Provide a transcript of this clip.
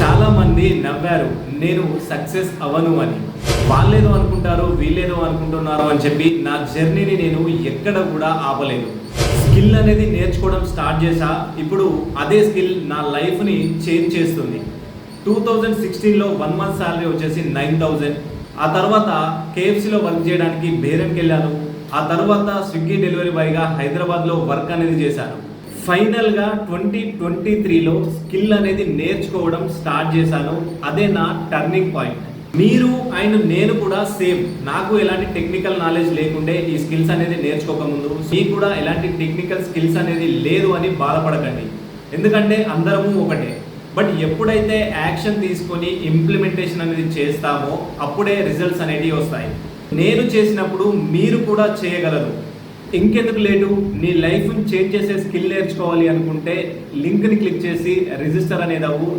చాలా మంది నవ్వారు నేను సక్సెస్ అవను అని. వాళ్ళేదో అనుకుంటారు వీళ్ళేదో అనుకుంటున్నారు అని చెప్పి నా జర్నీని నేను ఎక్కడ కూడా ఆపలేదు. స్కిల్ అనేది నేర్చుకోవడం స్టార్ట్ చేశా. ఇప్పుడు అదే స్కిల్ నా లైఫ్ని చేంజ్ చేస్తుంది. 2016లో 1 month శాలరీ వచ్చేసి 9,000. ఆ తర్వాత కేఎఫ్సీలో వర్క్ చేయడానికి బేరంకి వెళ్ళాను. ఆ తర్వాత స్విగ్గీ డెలివరీ బాయ్గా హైదరాబాద్లో వర్క్ అనేది చేశాను. ఫైనల్గా 2023లో స్కిల్ అనేది నేర్చుకోవడం స్టార్ట్ చేశాను. అదే నా టర్నింగ్ పాయింట్. మీరు అండ్ నేను కూడా సేమ్. నాకు ఎలాంటి టెక్నికల్ నాలెడ్జ్ లేకుండే ఈ స్కిల్స్ అనేది నేర్చుకోకముందు మీకు కూడా ఎలాంటి టెక్నికల్ స్కిల్స్ అనేది లేదు అని బాధపడకండి. ఎందుకంటే అందరము ఒకటే. బట్ ఎప్పుడైతే యాక్షన్ తీసుకొని ఇంప్లిమెంటేషన్ అనేది చేస్తామో అప్పుడే రిజల్ట్స్ అనేవి వస్తాయి. నేను చేసినప్పుడు మీరు కూడా చేయగలరు. ఇంకెందుకు లేటు, నీ లైఫ్ని చేంజ్ చేసే స్కిల్ నేర్చుకోవాలి అనుకుంటే లింక్ని క్లిక్ చేసి రిజిస్టర్ అనేది అవ్వు.